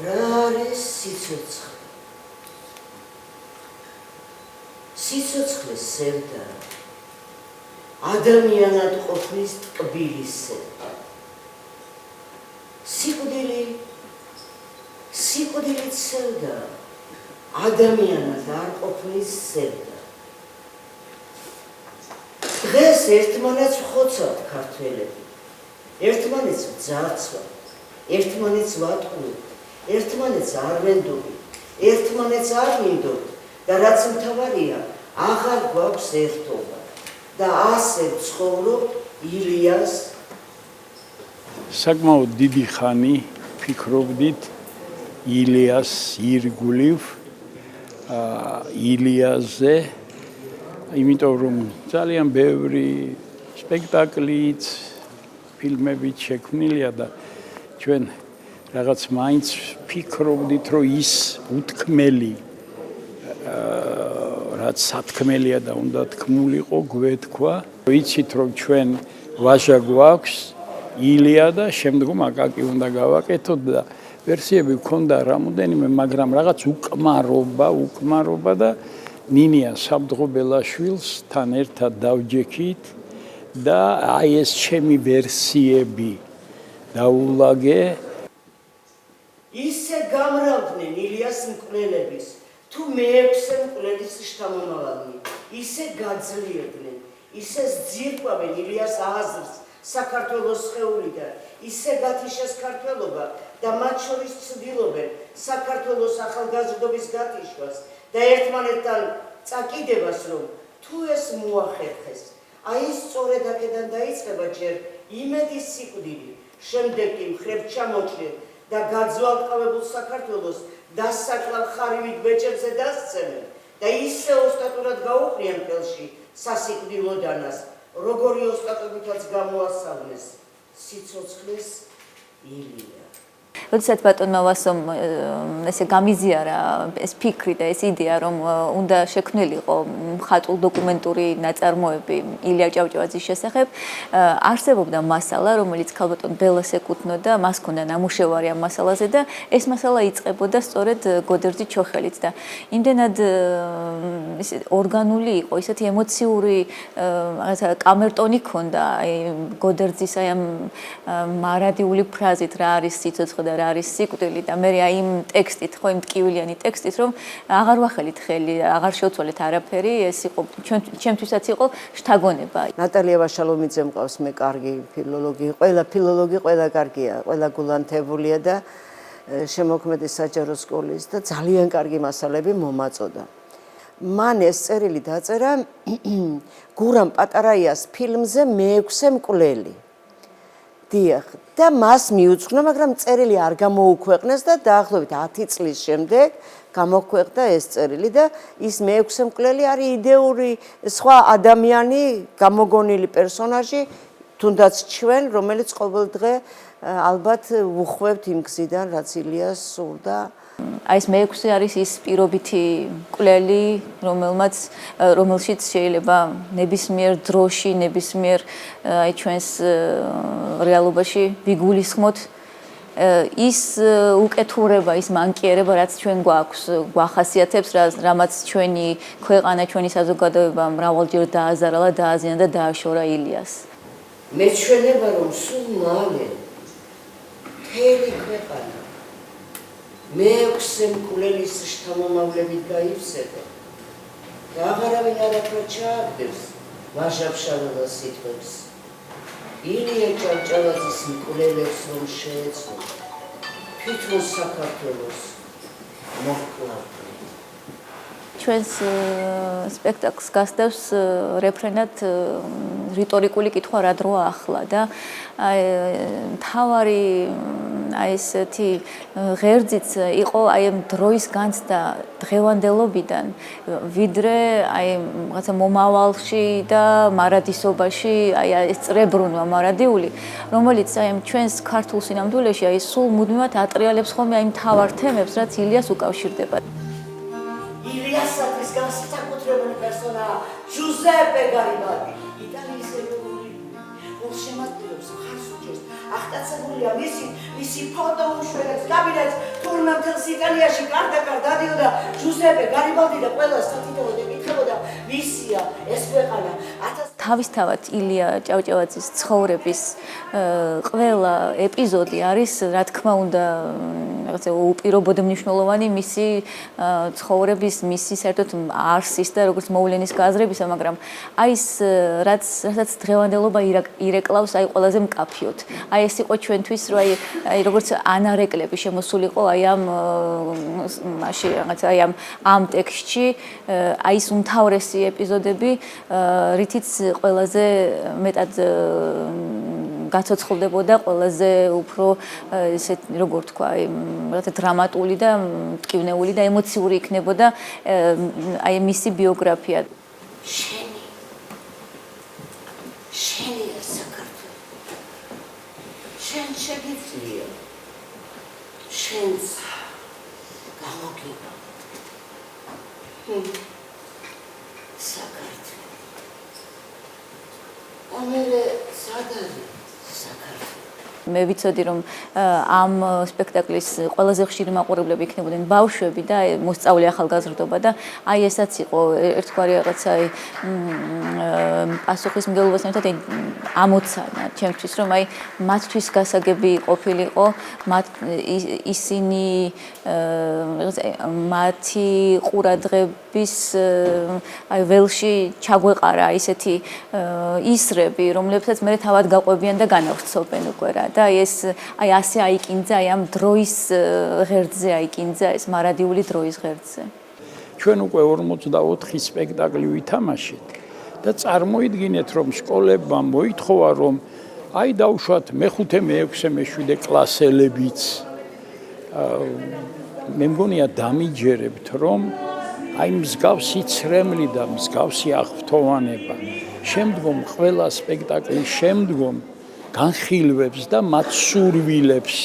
რა არის სიცოცხლე? სიცოცხლე სევდა ადამიანად ყოფნის ტკბილის სევდა. სიკვდილით სევდა ადამიანად არ ყოფნის სევდა. დღეს ერთმანეთს ვხოცავთ ქართველები, ერთმანეთს ვძარცვავთ, ერთმანეთს ვატყუებთ, ერთმანეთს არ ვენდობთ, ერთმანეთს არ მინდობთ და რაც მთავარია, აღარ გვაქვს ერთობა და ასე ვცხოვრობთ ილიას. საკმაოდ დიდი ხანი ფიქრობდით ილიას ირგვლივ, ილიაზე, იმიტომ რომ ძალიან ბევრი სპექტაკლით, ფილმებით შექმნილია და ჩვენ რაღაც მაინც ფიქრობდით, რომ ის უთქმელი რაც სათქმელია და უნდა თქმულიყო, გვეთქვა. ვიცით, რომ ჩვენ ვაჟა გვაქვს ილია და შემდგომ აკაკი უნდა გავაკეთოთ და ვერსიები გქონდა რამოდენიმე, მაგრამ რაღაც უკმარობა და ნინია საბდღობელაშვილს თან ერთად დავჯექით და აი ეს ჩემი ვერსიები დაულაგე. ისე გამრავდნენ ილიას მკვლელების, თუ მეექვსე მკვლელის შთამომავალი, ისე გაძლიერდნენ, ისე ძირკვავენ ილიას აზრს საქართველოს სხეულიდან, ისე გათიშეს ქართველობა და მათ შორის ცდილობენ საქართველოს ახალგაზრდობის გათიშვას და ერთმანეთთან წაკიდებას, რომ თუ ეს მოახერხეს, აი სწორედ აქედან დაიწყება ჯერ იმედის სიკვდილი, შემდეგ კი მხრებ ჩამოჭრილ და გაძვალტყავებულ საქართველოს დასაკლავ ხარივით ბეჭებზე დასცემენ და ისე ოსტატურად გაუყრიან ხელში სასიკვდილო დანას, როგორი ოსტატობითაც გამოასალმეს სიცოცხლის ილია. როდესაც ბატონმა ვასომ ესე გამიზიარა ეს ფიქრი და ეს იდეა, რომ უნდა შექმნილიყო მხატვრულ დოკუმენტური ნაწარმოები ილია ჭავჭავაძის შესახებ, არსებობდა მასალა, რომელიც ქალბატონ ბელას ეკუთვნოდა, მას ჰქონდა ნამუშევარი ამ მასალაზე და ეს მასალა იწყებოდა სწორედ გოდერძი ჩოხელით და იმდენად ორგანული იყო, ისეთი ემოციური კამერტონი ჰქონდა გოდერძის აი ამ მარადიული ფრაზით, რა არის სიცოცხლე და რა არის სიკვდილი და მე აი იმ ტექსტით, ხო იმ ტკივილიანი ტექსტით, რომ აღარ ვახელით ხელი, აღარ შევცვალეთ არაფერი, ეს იყო ჩემთვისაც იყო შთაგონება. ნატალია ვაშალომიძე მყავს მე კარგი ფილოლოგი, ყველა ფილოლოგი ყველა კარგია, ყველა გულანთებულია და შემოქმედი საჯარო სკოლის და ძალიან კარგი მასალები მომაწოდა. მან ეს წერილი დაწერა გურამ პატარაიას ფილმზე მეექვსე მკვლელი. დიახ, და მას მიუძღვნა, მაგრამ წერილი არ გამოუქვეყნეს და დაახლოებით 10 წლის შემდეგ გამოქვეყნდა ეს წერილი და ის მეექვსე მკვლელი არის იდეური სხვა ადამიანი, გამოგონილი პერსონაჟი, თუნდაც ჩვენ, რომელიც ყოველდღე ალბათ უხვევთ იმ გზიდან, რაც ილიას სურდა. აი ეს მეექვსე არის ის პირობითი მკვლელი, რომელშიც შეიძლება ნებისმიერ დროში, ნებისმიერ აი ჩვენს რეალობაში ვიგულისხმოთ ის უკეთურება, ის მანკიერება, რაც ჩვენ გვაქვს, გვახასიათებს, რამაც ჩვენი ქვეყანა, ჩვენი საზოგადოება მრავალჯერ დააზარალა, დააზიანა და დააშორა ილიას. მეჩვენება, რომ სულ მალე მთელი ქვეყანა მეექვსე მკვლელის შთამომავლებით გაივსება და აღარავინ არაფერ ჩააგდებს ვაჟა-ფშაველას სიტყვებს. ილია ჭავჭავაძის მკვლელებს რომ შეეძლო, თვითონ საქართველოს მოჰკლავდნენ. ჩვენს სპექტაკლს გასდევს რეფრენად რიტორიკული კითხვა რა დროა ახლა და მთავარი აი ესეთი ღერძიც იყო აი ამ დროის განცდა დღევანდელობიდან ვიდრე აი რაღაცა მომავალში და მარადისობაში აი ეს წრებრუნვა მარადიული, რომელიც აი ჩვენს ქართულ სინამდვილეში აი სულ მუდმივად ატრიალებს ხოლმე აი მთავარ თემებს, რაც ილიას უკავშირდება. ილიასათვის განსაკუთრებული პერსონაა ჯუზეპე გარიბალდი. იტალიის ეროვნული გულშემატკივრებს მხარს უჭერს აღტაცებულია მისი ფოტო უშვერებს კაბინეტს თურმე მთელს იტალიაში კარდაკარ დადიოდა ჯუზეპე გარიბალდი და ყველა სტატიტელოდა ეკითხებოდა ვისია ეს ქვეყანა თავისთავად ილია ჭავჭავაძის ცხოვრების ყველა ეპიზოდი არის რა თქმა უნდა რაღაცა უპირობოდ მნიშვნელოვანი მისი ცხოვრების მისი საერთოდ არსის და როგორც მოვლენის გააზრებისა, მაგრამ აი ეს რასაც დღევანდელობა ირეკლავს აი ყველაზე მკაფიოდ. აი ეს იყო ჩვენთვის რომ აი როგორც ანარეკლები შემოსულიყო აი ამ მაშინ რაღაცა აი ამ ტექსტში აი ეს უმთავრესი ეპიზოდები რითიც ყველაზე მეტად გაცოცხლდებოდა ყველაზე უფრო ესეთ როგორ თქვა რაღაცა დრამატული და მტკივნეული და ემოციური იქნებოდა აი მისი ბიოგრაფია. შენი საქართველო შენ შეგიძლია შენს გამოგება საქართველო ამერე სადარი საქართველო მე ვიცოდი რომ ამ სპექტაკლის ყველაზე ხშირი მაყურებლები იქნებოდნენ ბავშვები და მოსწავლე ახალგაზრდობა და აი ესაც იყო ერთგვარი რაღაცა პასუხისმგებლობასთან ერთად ამოცანა ჩემთვის რომ აი მათთვის გასაგები ყოფილიყო ისინი მათი ყურადღების აი ველში ჩაგვეყარა ისეთი ისრები რომლებსაც მე თავად გაყვებიან და განავრცობენ უკვე რა და ეს აი ასე აიკინძა აი ამ დროის ღერძზე აიკინძა ეს მარადიული დროის ღერძზე. ჩვენ უკვე 44 სპექტაკლი ვითამაშეთ და წარმოიდგინეთ რომ სკოლებმა მოითხოვა რომ აი დავუშვათ მე-5, მე-6, მე-7 კლასელებიც მე მგონია დამიჯერებთ რომ აი მსგავსი ცრემლი და მსგავსი აღფრთოვანება შემდგომ ყველა სპექტაკლის შემდგომ განხილვებს და მათ სურვილებს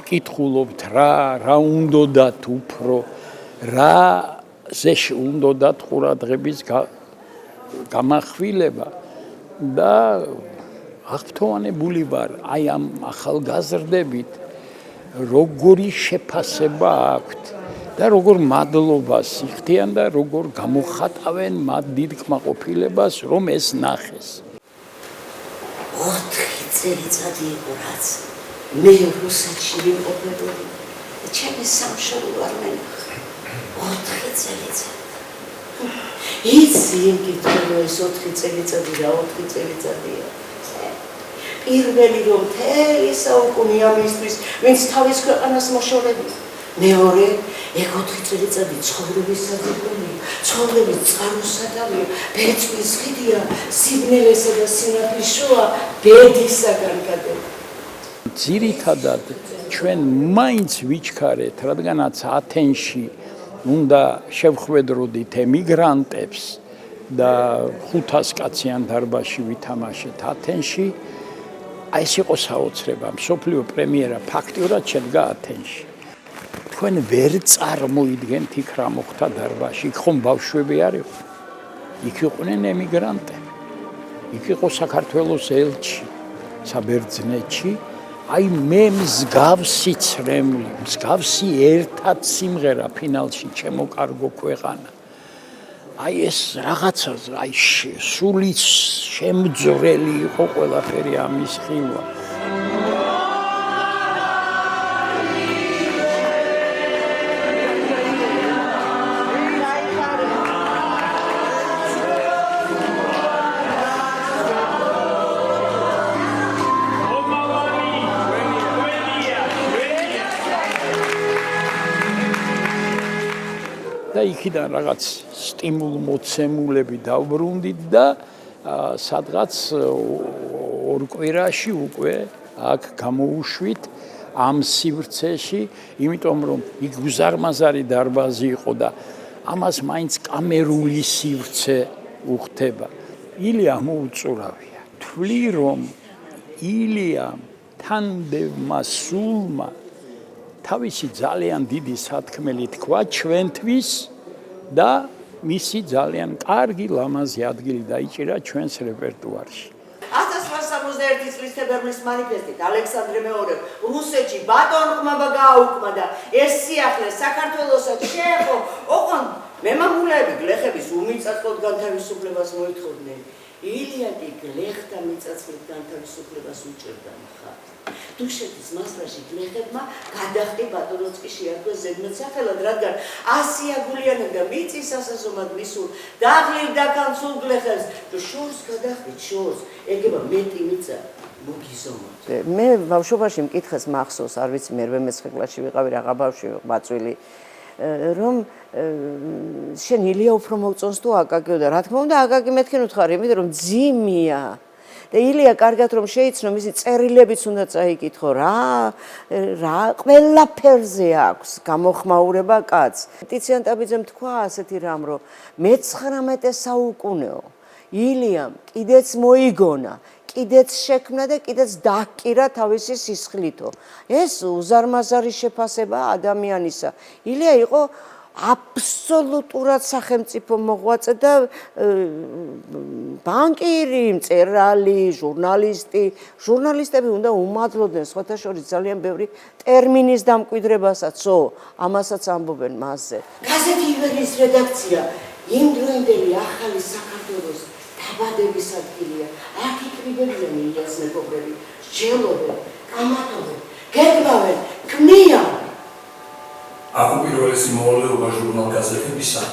კითხულობთ რა უნდათ უფრო რა ზეში უნდათ ყურადღების გამახვილება და აღფრთოვანებული ვარ აი ამ ახალგაზრდებით როგორი შეფასება აქვთ და როგორ მადლობას იხდიან და როგორ გამოხატავენ მათ დიდ კმაყოფილებას რომ ეს ნახეს. 4 წელიწადი იყო რაც მე რუსეთში ვიმყოფებოდი და ჩემი სამშობლო არ მენახა 4 წელიწადი იცი იმკითხულო ეს 4 წელიწადი რა 4 წელიწადია პირველი რომ მთელი საუკუნე ამისთვის ვინც თავის ქვეყანას მოშორებია მეორე ეგ 4 წელიწადი ცხოვრების საძებელია ცხოვრების წყაროსადავია ბეწვის ხიდია სიბნელესა და სინათლის შუა ბედისაგან გადება ძირითადად ჩვენ მაინც ვიჩქარეთ რადგანაც ათენში უნდა შევხვედროდით ემიგრანტებს და 500 კაციან დარბაზში ვითამაშეთ ათენში აი ეს იყო საოცრება მსოფლიო პრემიერა ფაქტიურად შედგა ათენში თქვენ ვერ წარმოიდგენთ იქ რა მოხდა დარბაზში იქ ხომ ბავშვები არ იყო იქ იყვნენ ემიგრანტები იქ იყო საქართველოს ელჩი საბერძნეთში აი მე მსგავსი ცრემლი მსგავსი ერთად სიმღერა ფინალში ჩემო კარგო ქვეყანა აი ეს რაღაცა აი სული შემძვრელი იყო ყველაფერი ამის ხილვა და იქიდან რაღაც სტიმულ-მოცემულები დავბრუნდით და სადღაც 2 კვირაში უკვე აქ გამოუშვით ამ სივრცეში, იმიტომ რომ იქ გუზარმაზარი დარბაზი იყო და ამას მაინც კამერული სივრცე უხდება. ილია მოუწურავია. თვლი რომ ილიამ თანდევმა სულმა თავისი ძალიან დიდი სათქმელი თქვა ჩვენთვის და მისი ძალიან კარგი ლამაზი ადგილი დაიჭირა ჩვენს რეპერტუარში. 1960 1981 წლის თებერვლის მანიფესტით ალექსანდრე მეორე რუსეთში ბატონყმობა გააუქმა და ეს სიახლე საქართველოსაც შეეხო, ოღონდ მემამულეები გლეხების უმიწაწყლოდ განთავისუფლებას მოითხოვდნენ. ილია კი გლეხთა მიწაწყლით განთავისუფლებას უჭერდა მხარ. დუშეთის მასრაში გლეხებმა გადახდი ბატონოც კი შეარქვეს ზედმეტ სახელად, რადგან 100 აგულიანად და მიწის ასასომად მისულ დაღლილ დაკანცულ გლეხებს შორს გადახდით, შორს ეგება მეტი მიწა მოგიზომოთ. მე ბავშვობაში მკითხეს მახსოვს, არ ვიცი მე 12 კლასში ვიყავი რაღა ბავშვი მაწვილი, რომ შენ ილია უფრო მოგწონს თუ აკაკიო და რა თქმა უნდა აკაკი მეთქენ უთხარი, იმიტომ რომ ძიმია. და ილია კარგად რომ შეიცნო, მისი წერილებიც უნდა წაიკითხო, რა ყველაფერზე აქვს გამოხმაურება კაცს. ტიციან ტაბიძემ თქვა ასეთი რამ, რომ მე-19 საუკუნეო ილიამ კიდეც მოიგონა, კიდეც შექმნა და კიდეც დაჰკირა თავისი სისხლითო. ეს უზარმაზარი შეფასება ადამიანისა. ილია იყო აბსოლუტურად სახელმწიფო მოღვაწე და ბანკირი, მწერალი, ჟურნალისტი. ჟურნალისტები უნდა უმადლოდნენ სხვათა შორის ძალიან ბევრი ტერმინის დამკვიდრებასაც, ამასაც ამბობენ მასზე. გაზეთი ივერიის რედაქცია იმდროინდელი ახალი საქართველოს დაბადების ადგილია. აქ იკრიბებიან ილიას მეგობრები, სჯელობენ, კამათობენ, გეგმავენ, ქმნიან. აქ უპირველესი მოვალეობა ჟურნალ გაზეთებისა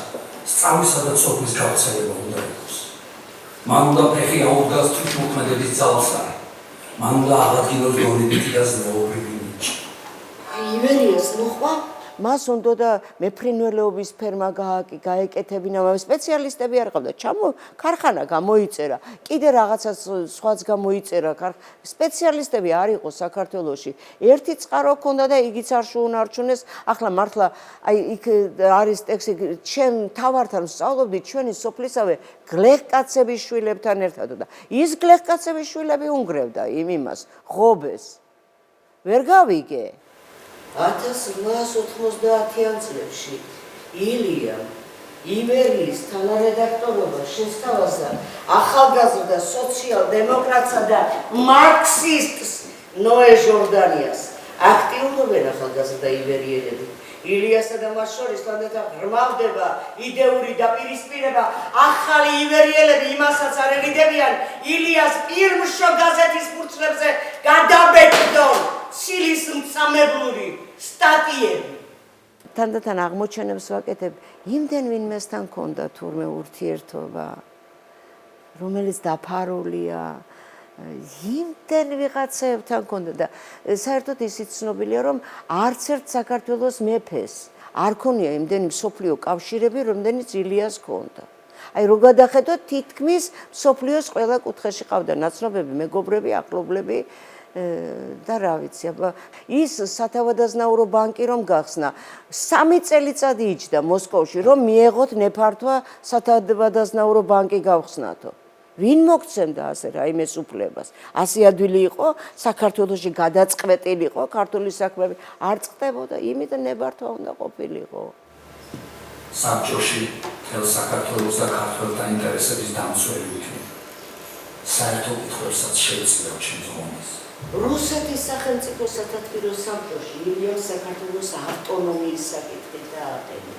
სწავლისა და სოფლის გავრცელება უნდა იყოს. მან უნდა ფეხი აუდგას თვითმოქმედების ძალსა. მან უნდა აღადგინოს გონებითი და ზნეობრივი ნიჭი. ივერიას მოხვა მას უნდა და მეფრინველეობის ფერმა გაეკეთებინა, სპეციალისტები არ ყავდა. ქარხანა გამოიწერა, კიდე რაღაცა სხვაც გამოიწერა, სპეციალისტები არ იყო საქართველოში. ერთი წყარო ჰქონდა და იგიც არ შეუნარჩუნეს. ახლა მართლა იქ არის ტექსტი, ჩემ თავართან ვსწავლობდი ჩვენი სოფლისავე გლეხკაცების შვილებთან ერთად და ის გლეხკაცების შვილები უნგრევდა იმას, ღობეს. ვერ გავიგე. 1890-იან წლებში ილიამ ივერიის თანარედაქტორობა შესთავაზა ახალგაზრდა სოციალ-დემოკრატსა და მარქსისტს ნოე ჟორდანიას. აქტიურობენ ახალგაზრდა ივერიელები. ილიასა და მას შორის თანდათან ღრმავდება იდეური დაპირისპირება. ახალი ივერიელები იმასაც არ ელიდებიან ილიას პირმშო გაზეთის ფურცლებზე გადაბეჭდონ ცილის მწამებლური სტატიები. თანდათან აღმოჩენებს ვაკეთებ, იმდენ ვინმესთან ქონდა თურმე ურთიერთობა, რომელიც დაფარულია, იმდენ ვიღაცებთან ქონდა და საერთოდ ისიც ცნობილია, რომ არც ერთ საქართველოს მეფეს არ ქონია იმდენი მსოფლიო კავშირები, რომდენიც ილიას ქონდა. აი რო გადახედოთ, თითქმის მსოფლიოს ყველა კუთხეში ყავდა ნაცნობები, მეგობრები, ახლობლები. და რა ვიცი, ის სათავადაზნაურო ბანკი რომ გახსნა, 3 წელიწადი იჯდა მოსკოვში, რომ მიეღოთ ნეფართვა სათავადაზნაურო ბანკი გავხსნათო. ვინ მოგცემდა ასე რაიმეს უფლებას? ასე ადვილი იყო, საქართველოში გადაწყვეტილიყო, ქართული საქმეები არ წყდებოდა, იმით ნებართვა უნდა ყოფილიყო. საბჭოში მთელ საქართველოს და ქართველთა ინტერესების დამცველი იქნება. საერთო კითხვებსაც შეეძლო ჩემს ღონეს. რუსეთის სახელმწიფო სათათბირო საბჭოში ილიამ საქართველოს ავტონომიის საკითხი დააყენა.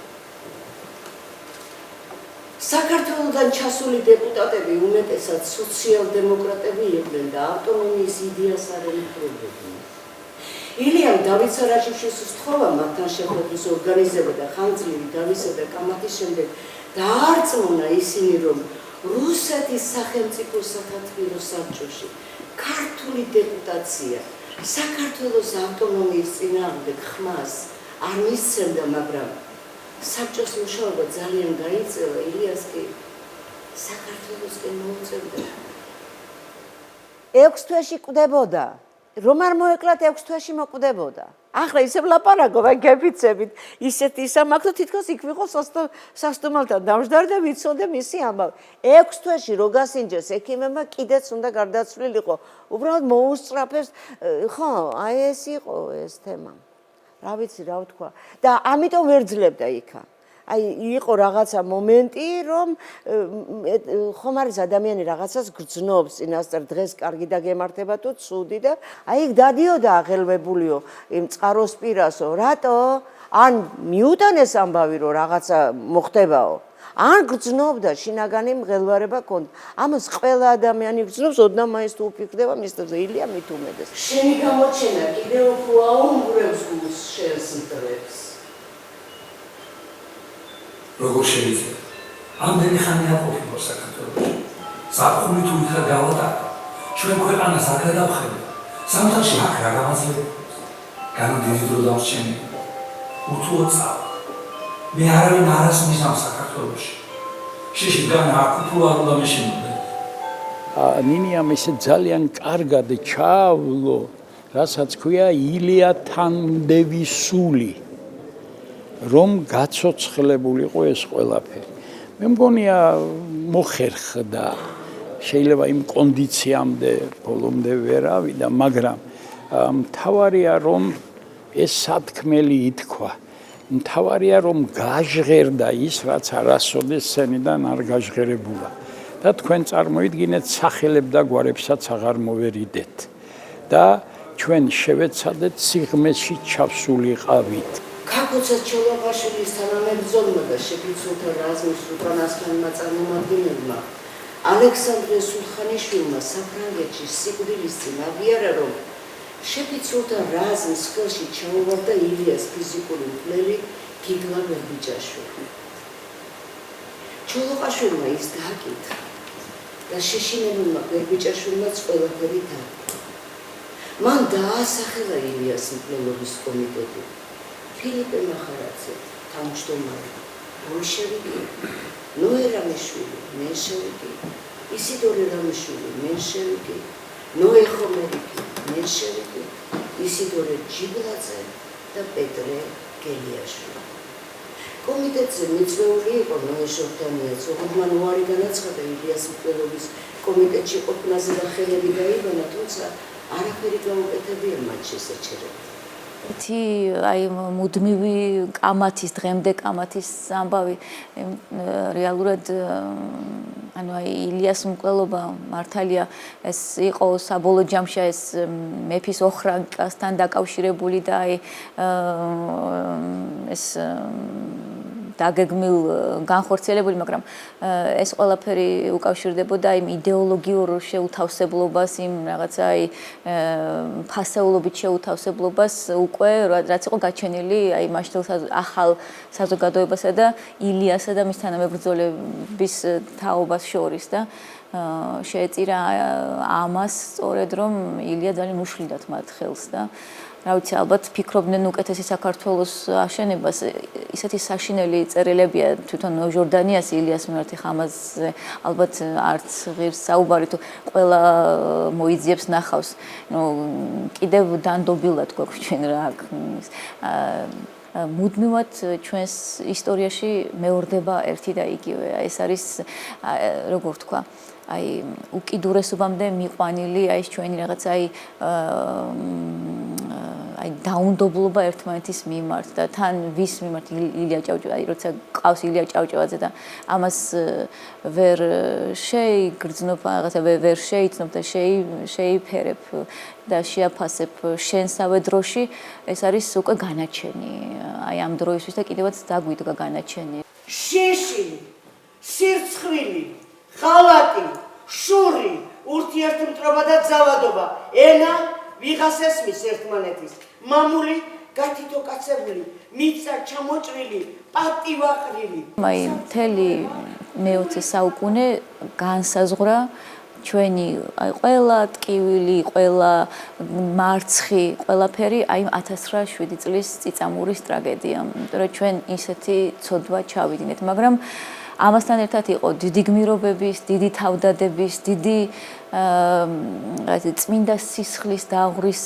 საქართველოდან ჩასული დეპუტატები უმეტესად სოციალ-დემოკრატები იყვნენ და ავტონომიის იდეას არ ემხრობოდნენ. ილიამ დავით სარაჯიშვილის სთხოვა მათთან შეხვედრის ორგანიზება და ხანგრძლივი დავისა და კამათის შემდეგ დაარწმუნა ისინი, რომ რუსეთის სახელმწიფო სათათბირო საბჭოში ქართული დეპუტაცია საქართველოს ავტონომიის წინააღმდეგ ხმას არ მისცემდა, მაგრამ საბჭოს მუშაობა ძალიან გაიწევა, ილიას კი საქართველოსკენ მოუწევდა. 6 თვეში კვდებოდა. რომ არ მოეკლათ 6 თვეში მოკვდებოდა. ახლა ისევ ლაპარაკობ აი გეფიცებით, ისეთ ისამაკთო თითქოს იქ ვიყო სასტუმალთან დამждარ და ვიცოდე მისი ამბავი. 6 თვეში რო გასინჯეს ექიმებმა კიდეც უნდა გარდაცვლილიყო. უბრალოდ მოუსწრაფებს, ხო, აი ეს იყო ეს თემა. რა ვიცი რა ვთქვა და ამიტომ ვერ ძლებდა იქა. აი იყო რაღაცა მომენტი, რომ ხომ არის ადამიანი რაღაცას გრძნობს წინასწარ დღეს კარგი და გემართება თუ ცუდი და აი იქ დადიოდა აღელვებულიო იმ წყაროსპირასო, რატო? ან მიუტანეს ამბავი რომ რაღაცა მოხდებაო. ან გრძნობდა შინაგანი მღელვარება ქონდა. ამას ყველა ადამიანი გრძნობს, ოდნავ მაინც თუ უფიქრდება მის დღეზე ილია მით უმეტეს. შენი გამოჩენა კიდევ უფრო აუმრევს გულს შენს მტრებს. როგორ შეიძლება? ამდენი ხანი არ ყოფილა საქართველოში. საფრთხე თუ იქა გავატარო. ჩვენ ქვეყანას არ გადავხედავ. სამთაში აქ რა გამაძლევს? განდირი დრო დავჩენი. უთუო წავა. მე არავინ არ ასმის ამ საქართველოში. შეშიგან აქ უფრო არ უნდა მეშინოდე. ნინიამ ესე ძალიან კარგად ჩაავლო, რასაც ქვია ილია თანდევისული, რომ გაცოცხლებულიყო ეს ყველაფერი. მე მგონია მოხერხდა, შეიძლება იმ კონდიციამდე ბოლომდე ვერ ავიდა, მაგრამ მთავარია რომ ეს სათქმელი ითქვა. მთავარია რომ გაჟღერდა ის, რაც არასოდეს სცენიდან არ გაჟღერებულა. და თქვენ წარმოიდგინეთ სახელებს და გვარებსაც აღარ მოვერიდეთ. და ჩვენ შევეცადეთ სიღრმეში ჩავსულიყავით. ქაქოცა ჩოლოყაშვილის თანამებრძოლმა და შეფიცულთა რაზმის უკანასკნელმა წარმომადგენელმა ალექსანდრე სულხანიშვილმა საფრანგეთში სიკვდილის წინ აღიარა, რომ შეფიცულთა რაზმის ხელში ჩაუვარდა ილიას ფიზიკური მკვლელი გიგლა ვერბიჭაშვილი. ჩოლოყაშვილმა ის დააკითხა და შეშინებულმა ვერბიჭაშვილმაც ყველაფერი დააკითხა. მან დაასახელა ილიას მკვლელობის კომიტეტი. ფილიპე მახარაძე, თავმჯდომარე, ბოლშევიკი, ნოე რამიშვილი, მენშევიკი, ისიდორე რამიშვილი, მენშევიკი, ნოე ხომერიკი, მენშევიკი, ისიდორე ჯიბლაძე და პეტრე გელიაშვილი. კომიტეტზე მიწვეული იყო ნოე შორტანიაც, როგორც მან უარი განაცხადა ილიას მკვლელობის კომიტეტში ყოფნაზე და ხელები დაიბანა, თუმცა არაფერი გაუკეთებია მათ შესაჩერებლად. აი მუდმივი კამათის დღემდე კამათის ამბავი რეალურად ანუ აი ილიას მკვლელობა მართალია ეს იყო საბოლოო ჯამში ეს მეფის ოხრანკასთან დაკავშირებული და აი ეს დაგეგმილ განხორციელებული, მაგრამ ეს ყველაფერი უკავშირდებოდა იმ იდეოლოგიურ შეუთავსებლობას, იმ რაღაცა აი ფასეულობით შეუთავსებლობას უკვე რაც იყო გაჩენილი აი მაშტილ ახალ საზოგადოებასა და ილიასა და მის თანამებრძოლების თაობას შორის და შეეწირა ამას სწორედ რომ ილია ძალიან უშლიდათ მათ ხელს და რა ვიცი ალბათ ფიქრობდნენ უკეთესი საქართველოს აშენებას ისეთი საშინელი წერილებია თვითონ ჟორდანიას ილიას მიმართ ხამაზე ალბათ არც ღირს საუბარი თუ ყველა მოიძიებს ნახავს ნუ კიდევ დანდობილად გვაქვს ჩვენ რა მუდმივად ჩვენს ისტორიაში მეორდება ერთი და იგივე ეს არის როგორ ვთქვა აი უკიდურესობამდე მიყვანილი აი ჩვენი რაღაც აი დაუნდობლობა ერთმანეთის მიმართ და თან ვის მიმართ ილია ჭავჭავაძე აი როცა ყავს ილია ჭავჭავაძე და ამას ვერ შეიგრძნობ რაღაცა ვერ შეიცნობ და შეიფერებ და შეაფასებ შენსავე დროში ეს არის უკვე განაჩენი აი ამ დროისთვის და კიდევაც დაგვიდგა განაჩენი შიში სირცხვილი ხალატი შური ურთიერთმტრობა და ძალადობა ენა ვიღას ესმის ერთმანეთის მამული გათითოკაცებული მიცა ჩამოჭრილი პატივაყრილი აი მთელი მე-20 საუკუნე განსაზღვრა ჩვენი აი ყველა ტკივილი ყველა მარცხი ყველაფერი აი 1907 წლის წიწამურის ტრაგედია იმიტომ რომ ჩვენ ისეთი ცოდვა ჩავიდინეთ მაგრამ ამასთან ერთად იყო დიდი გმირობების, დიდი თავდადების, დიდი წმინდა სისხლის დაღვრის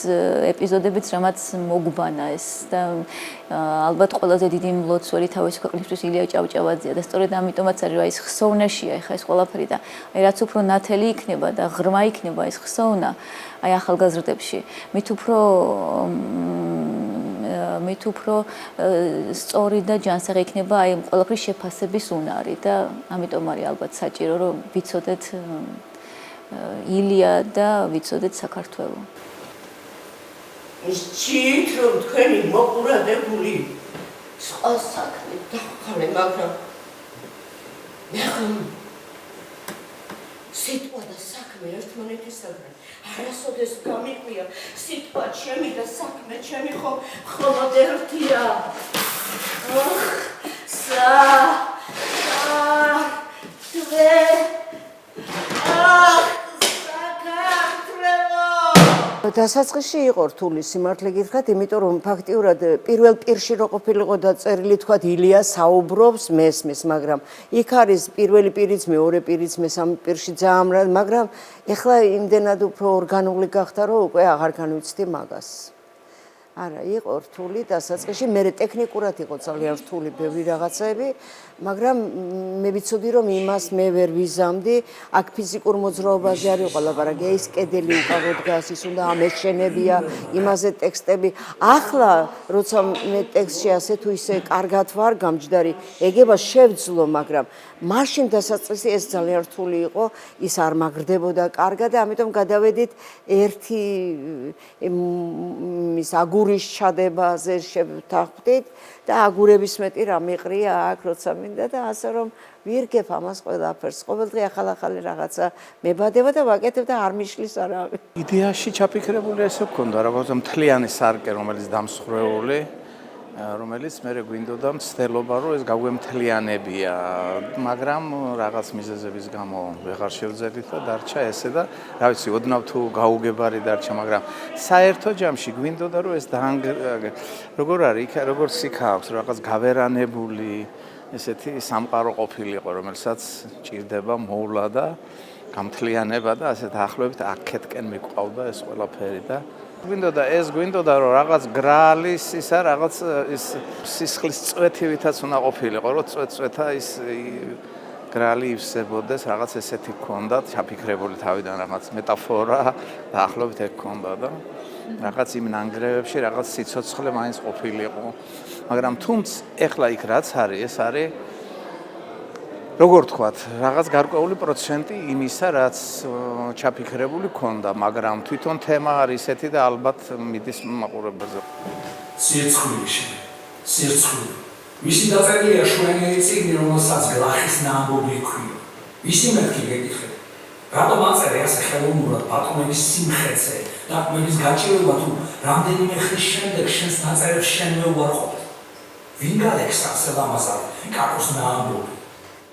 ეპიზოდებიც, რამაც მოგვბანა ეს და ალბათ ყველაზე დიდი მლოცველი თავისი ქვეყნისთვის ილია ჭავჭავაძეა და სწორედ ამიტომაც არის რა ის ხსოვნაშია ეხა ეს ყველაფერი და აი რაც უფრო ნათელი იქნება და ღრმა იქნება ეს ხსოვნა აი ახალგაზრდებში მით უფრო მით უფრო სწორი და ჯანსაღი იქნება აი ყველაფრის შეფასების უნარი და ამიტომ არის ალბათ საჭირო რომ ვიცოდეთ ილია და ვიცოდეთ საქართველო. ის ჭირთ რომ თქვენი მოყურადებული სხვა საქმე დავხალე, მაგრამ სიტყვა და საქმე ერთმანეთისაგან არასოდეს გამიყვია. სიტყვა ჩემი და საქმე ჩემი მხოლოდ ერთია. დასაწყისში იყო რთული სიმართლე გითხრათ, იმიტომ რომ ფაქტიურად პირველ პირში რო ყოფილიყო დაწერილი, თქვათ ილია საუბრობს მესმის, მაგრამ იქ არის პირველი პირიც, მეორე პირიც, მესამე პირში ძალიან, მაგრამ ეხლა იმდენად უფრო ორგანული გახდა, რომ უკვე აღარ განვიცდი მაგას. არა, იყო რთული დასაწყისში, მე ტექნიკურად იყო ძალიან რთული ბევრი რაღაცები, მაგრამ მე ვიცოდი რომ იმას მე ვერ ვიზამდი, აქ ფიზიკურ მოძრაობაზე არის ყველაფერი, ეს კედელი უკავოდ დგას, ის უნდა ამეშენებია, იმაზე ტექსტები. ახლა როცა მე ტექსტში ასე თუ ისე კარგად ვარ გამჯდარი, ეგება შევძლო, მაგრამ მაშინ დასაწყისი ეს ძალიან რთული იყო, ის არ მაგრდებოდა კარგად და ამიტომ გადავედით ერთი ის აგურის ჩადებაზე შევთანხმდით და აგურების მეტი რა მიყრია აქ როცა მინდა და ასე რომ ვირგებ ამას ყველაფერს. ყოველდღე ახალ-ახალი რაღაცა მებადება და ვაკეთებ და არ მიშლის არავინ. იდეაში ჩაფიქრებული ესე გქონდა, როგორც მთლიანი სარკე, რომელიც დამსხვრეული, რომელიც მე გვინდოდა მცდელობა, რომ ეს გაგვემთლიანებია, მაგრამ რაღაც მიზეზების გამო ვეღარ შევძელით და დარჩა ესე და რა ვიცი, ოდნავ თუ გაუგებარი დარჩა, მაგრამ საერთო ჯამში გვინდოდა, რომ ეს როგორ არის, როგორც იქ აქვს რაღაც გავერანებული ესეთი სამყარო ყოფილიყო, რომელსაც ჭირდება მოვლა და გამთლიანება და ასე დაახლოებით აქეთკენ მიყვავდა ეს ყველაფერი და გვინდოდა რომ რაღაც გრალის ისა რაღაც ის სისხლის წვეთივითაც უნდა ყოფილიყო, რომ წვეთა ის გრალი ივსებოდეს, რაღაც ესეთი ჰქონდა, ჩაფიქრებული თავიდან რაღაც მეტაფორა დაახლოებით ეგ ჰქონდა და რაღაც იმ ნანგრევებში რაღაც სიცოცხლე მაინც ყოფილიყო. მაგრამ თუმცა ეხლა იქ რაც არის, ეს არის როგორ თქვათ, რაღაც გარკვეული პროცენტი იმისა, რაც ჩაფიქრებული ქონდა, მაგრამ თვითონ თემა არის ესეთი და ალბათ მიდის მაყურებელზე. სირცხვილი. მისი დაწერილია შვენიერი წიგნი, რომელსაც გლახის ნაამბობი ჰქვია. ისი მეთქი გეკითხეთ. რატომ აწერე ასე ხელოვნურად ბატონების სიმხეცე და მის გაჭირვება თუ რამდენიმე ხნის შემდეგ შენს დაწერებს შენ მეუარყოფ. ვინ გალექს ასე ლამაზად კაკოს ნაამბობი?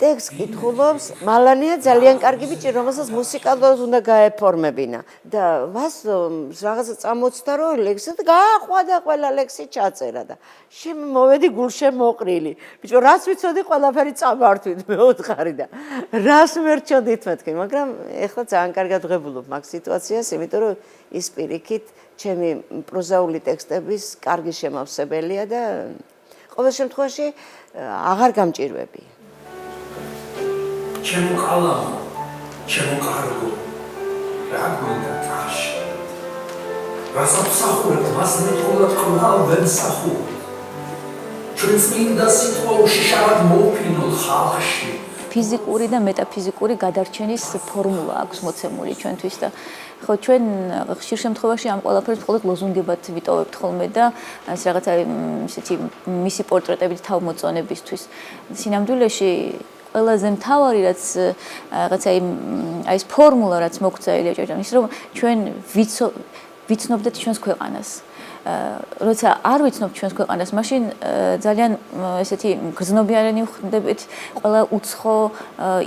ტექსტ კითხულობს, მალანია ძალიან კარგი ბიჭი, რომელსაც მუსიკალურად უნდა გაეფორმებინა და რაღაცა წამოწდა რომ ლექსი და გააყვადა ყველა ლექსი ჩაწერა და მოვედი გულშემოყრილი. ბიჭო, რაც ვიცოდი ყველაფერი წამართვით მეოთხარი და რას მერჩოდით მეთქი, მაგრამ ეხლა ძალიან კარგად ვღებულობ მაგ სიტუაციას, იმიტომ რომ ის პირიქით ჩემი პროზაული ტექსტების კარგი შემავსებელია და ყოველ შემთხვევაში აღარ გამჭირვებია. ჩემო ყალამო, ჩემო კარგო, რა გვინდა თაში? რასაც მსახურებ, მას მეტყოლად კვლავ ვერ მსახურებ. ჩვენ წმინდა სიტყვა უშიშარად მოვფინოთ ხალხში. ფიზიკური და მეტაფიზიკური გადარჩენის ფორმულა აქვს მოცემული ჩვენთვის და ხო ჩვენ ხშირ შემთხვევაში ამ ყველაფერს მხოლოდ ლოზუნგებად ვიტოვებთ ხოლმე და ეს რაღაცა ისეთი მისი პორტრეტებით თავმოწონებისთვის. სინამდვილეში ყველაზე მთავარი რაც რაღაცა აი ეს ფორმულა რაც მოგვცა ილია ჭავჭავაძემ ის რომ ჩვენ ვიცნობდეთ ჩვენს ქვეყანას. როცა არ ვიცნობთ ჩვენს ქვეყანას, მაშინ ძალიან ესეთი გრძნობიანი ვხდებით ყველა უცხო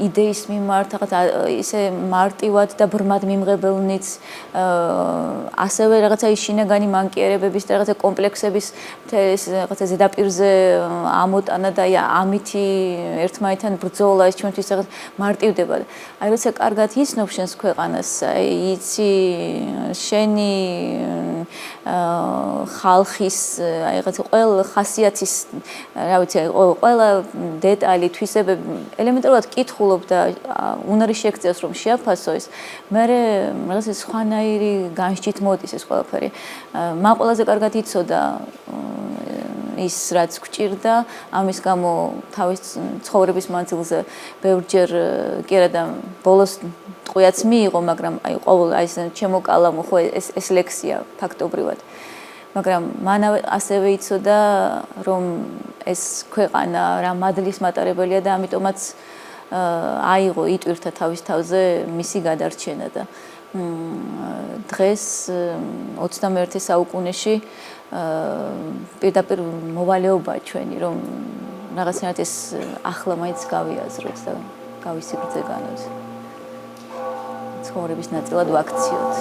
იდეის მიმართ, რაღაცა ისე მარტივად და ბრმად მიმღებელნიც, ასევე რაღაცა ის შინაგანი მანკიერებების და რაღაცა კომპლექსების რაღაცა ზედაპირზე ამოტანა და ამითი ერთმანეთთან ბრძოლა ეს ჩვენთვის რაღაც მარტივდება. აი როცა კარგად იცნობ შენს ქვეყანას, იცი შენი ხალხის აი რაღაცა ყველა ხასიათის რა ვიცი ყველა დეტალი თვისებები ელემენტარულად კითხულობ და უნარი შექცევს რომ შეაფასო ის მე რაღაცა სხვანაირი განსჯით მოდის ეს ყველაფერი მან ყველაზე კარგად იცოდა ის რაც გვჭირდა, ამის გამო თავის ცხოვრების მანძილზე ბევრჯერ კი არა და ბოლოს ტყვიაც მიიღო, მაგრამ აი ყოველ აი ეს ჩემოკალა მოხო ეს ლექსია ფაქტობრივად. მაგრამ მან ასევე იცოდა, რომ ეს ქვეყანა რა მადლის მატარებელია და ამიტომაც აიღო იტვირთა თავის თავზე მისი გადარჩენა და დღეს 21 საუკუნეში პირდაპირ მოვალეობაა ჩვენი, რომ რაღაცნაირად ეს ახლა მაინც გავიაზროთ და გავისიგრძე განოთ. ცხოვრების ნაწილად ვაქციოთ.